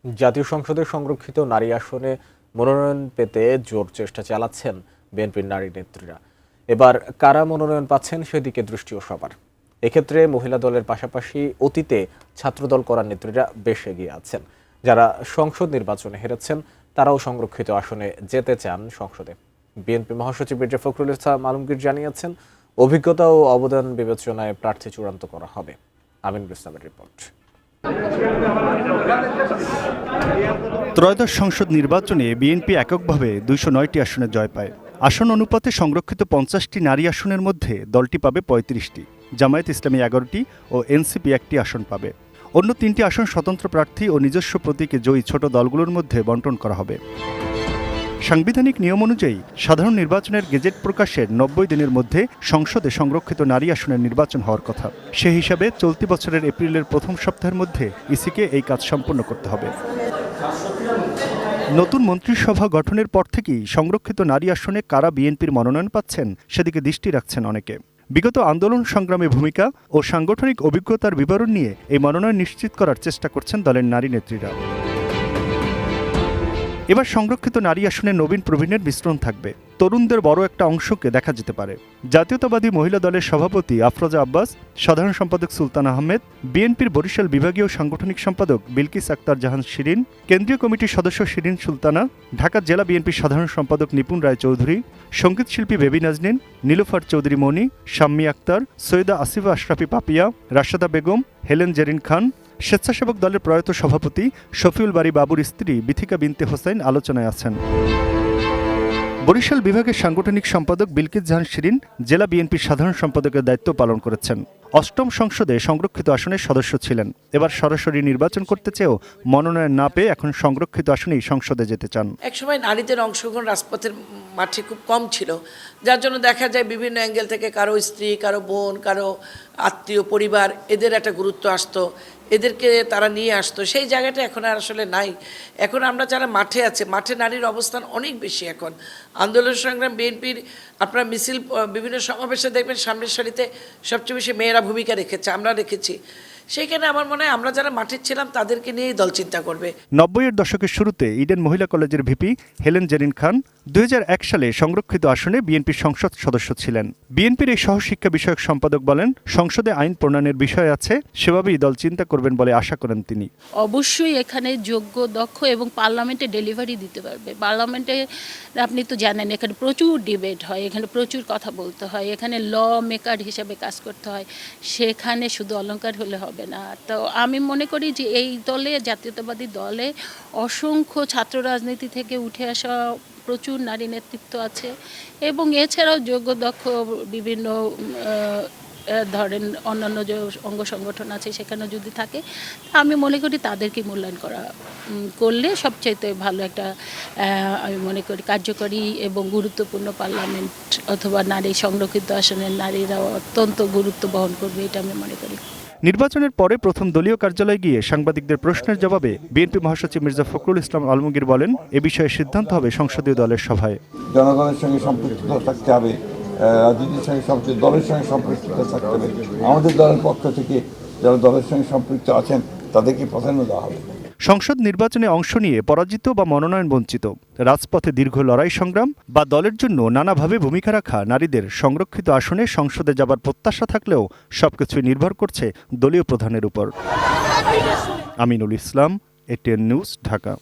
জাতীয় সংসদের সংরক্ষিত নারী আসনে মনোনয়ন পেতে জোর চেষ্টা চালাচ্ছেন বিএনপির নারী নেত্রীরা। এবার কারা মনোনয়ন পাচ্ছেন সেদিকে দৃষ্টিও সবার। এক্ষেত্রে মহিলা দলের পাশাপাশি অতীতে ছাত্রদল করার নেত্রীরা বেশ এগিয়ে আছেন। যারা সংসদ নির্বাচনে হেরেছেন তারাও সংরক্ষিত আসনে যেতে চান সংসদে। বিএনপি মহাসচিব মির্জা ফখরুল ইসলাম আলমগীর জানিয়েছেন, অভিজ্ঞতা ও অবদান বিবেচনায় প্রার্থী চূড়ান্ত করা হবে। আমিনুল ইসলামের রিপোর্ট। ত্রয়োদশ সংসদ নির্বাচনে বিএনপি এককভাবে ২০৯টি আসনে জয় পায়। আসন অনুপাতে সংরক্ষিত ৫০টি নারী আসনের মধ্যে দলটি পাবে ৩৫টি, জামায়াত ইসলামী ১১টি ও এনসিপি 1টি আসন পাবে। অন্য 3টি আসন স্বতন্ত্র প্রার্থী ও নিজস্ব প্রতীকে জয়ী ছোট দলগুলোর মধ্যে বণ্টন করা হবে। সাংবিধানিক নিয়ম অনুযায়ী সাধারণ নির্বাচনের গেজেট প্রকাশের ৯০ দিনের মধ্যে সংসদে সংরক্ষিত নারী আসনের নির্বাচন হওয়ার কথা। সে হিসাবে চলতি বছরের এপ্রিলের প্রথম সপ্তাহের মধ্যে ইসিকে এই কাজ সম্পন্ন করতে হবে। নতুন মন্ত্রিসভা গঠনের পর থেকেই সংরক্ষিত নারী আসনে কারা বিএনপির মনোনয়ন পাচ্ছেন সেদিকে দৃষ্টি রাখছেন অনেকে। বিগত আন্দোলন সংগ্রামে ভূমিকা ও সাংগঠনিক অভিজ্ঞতার বিবরণ নিয়ে এই মনোনয়ন নিশ্চিত করার চেষ্টা করছেন দলের নারী নেত্রীরা। এবার সংরক্ষিত নারী আসনে নবীন প্রবীণের মিশ্রণ থাকবে। তরুণদের বড় একটা অংশকে দেখা যেতে পারে। জাতীয়তাবাদী মহিলা দলের সভাপতি আফরোজা আব্বাস, সাধারণ সম্পাদক সুলতান আহমেদ, বিএনপির বরিশাল বিভাগীয় সাংগঠনিক সম্পাদক বিলকিস আক্তার জাহান শিরিন, কেন্দ্রীয় কমিটির সদস্য শিরিন সুলতানা, ঢাকা জেলা বিএনপির সাধারণ সম্পাদক নিপুণ রায় চৌধুরী, সঙ্গীতশিল্পী বেবি নাজনীন, নীলুফার চৌধুরী মনি, শাম্মী আক্তার, সৈয়দা আসিফা আশরাফি পাপিয়া, রাশেদা বেগম, হেলেন জেরিন খান, স্বেচ্ছাসেবক দলের প্রয়াত সভাপতি শফিউল বারী বাবুর স্ত্রী বিথিকা বিনতে হোসেন আলোচনায় আছেন। বরিশাল বিভাগের সাংগঠনিক সম্পাদক বিলকিস জাহান শিরিন জেলা বিএনপির সাধারণ সম্পাদকের দায়িত্ব পালন করেছেন। অষ্টম সংসদে সংরক্ষিত আসনের সদস্য ছিলেন। এবার সরাসরি নির্বাচন করতে চেয়েও মনোনয়ন না পেয়ে এখন সংরক্ষিত আসনেই সংসদে যেতে চান। একসময় নারীদের অংশগ্রহণ রাজপথের মাঠে খুব কম ছিল, যার জন্য দেখা যায় বিভিন্ন অ্যাঙ্গেল থেকে কারো স্ত্রী, কারো বোন, কারো আত্মীয় পরিবার, এদের একটা গুরুত্ব আসতো, এদেরকে তারা নিয়ে আসতো। সেই জায়গাটা এখন আর আসলে নাই। এখন আমরা যারা মাঠে আছে, মাঠে নারীর অবস্থান অনেক বেশি। এখন আন্দোলন সংগ্রাম বিএনপির আপনার মিছিল, বিভিন্ন সমাবেশে দেখবেন সামনের সারিতে সবচেয়ে বেশি মেয়েরা ভূমিকা রেখেছে, আমরা রেখেছি। সেইখানে আমার মনে হয় আমরা যারা মাঠে ছিলাম তাদেরকে নিয়েই দল চিন্তা করবে। ৯০-এর দশকের শুরুতে ইডেন মহিলা কলেজের ভিপি হেলেন জেরিন খান ২০০১ সালে সংরক্ষিত আসনে বিএনপির সংসদ সদস্য ছিলেন। বিএনপির এই সহশিক্ষা বিষয়ক সম্পাদক বলেন, সংসদে আইন প্রণয়নের বিষয় আছে, সেভাবেই দল চিন্তা করবেন বলে আশা করেন তিনি। অবশ্যই এখানে যোগ্য, দক্ষ এবং পার্লামেন্টে ডেলিভারি দিতে পারবে। পার্লামেন্টে আপনি তো জানেন এখানে প্রচুর ডিবেট হয়, এখানে প্রচুর কথা বলতে হয়, এখানে ল মেকার হিসাবে কাজ করতে হয়। সেখানে শুধু অলংকার হলে হবে না। তো আমি মনে করি যে এই দলে, জাতীয়তাবাদী দলে অসংখ্য ছাত্র রাজনীতি থেকে উঠে আসা প্রচুর নারী নেতৃত্ব আছে এবং এছাড়াও যোগ্য দক্ষ বিভিন্ন ধরেন অন্যান্য যে অঙ্গ সংগঠন আছে সেখানে যদি থাকে, আমি মনে করি তাদেরকে মূল্যায়ন করলে সবচাইতে ভালো একটা আমি মনে করি কার্যকরী এবং গুরুত্বপূর্ণ পার্লামেন্ট অথবা নারী সংরক্ষিত আসনের নারীরা অত্যন্ত গুরুত্ব বহন করবে, এটা আমি মনে করি। নির্বাচনের পরে প্রথম দলীয় কার্যালয়ে গিয়ে সাংবাদিকদের প্রশ্নের জবাবে বিএনপি মহাসচিব মির্জা ফখরুল ইসলাম আলমগীর বলেন, এ বিষয়ে সিদ্ধান্ত হবে সংসদীয় দলের সভায়। জনগণের সঙ্গে সম্পৃক্ত থাকতে হবে, রাজনীতির সঙ্গে দলের সঙ্গে সম্পৃক্ত থাকতে হবে। আমাদের দলের পক্ষ থেকে যারা দলের সঙ্গে সম্পৃক্ত আছেন তাদেরকে প্রাধান্য দেওয়া হবে। সংসদ নির্বাচনে অংশ নিয়ে পরাজিত বা মনোনয়ন বঞ্চিত, রাজপথে দীর্ঘ লড়াই সংগ্রাম বা দলের জন্য নানাভাবে ভূমিকা রাখা নারীদের সংরক্ষিত আসনে সংসদে যাবার প্রত্যাশা থাকলেও সবকিছুই নির্ভর করছে দলীয় প্রধানের উপর। Aminul Islam, ATN news, Dhaka.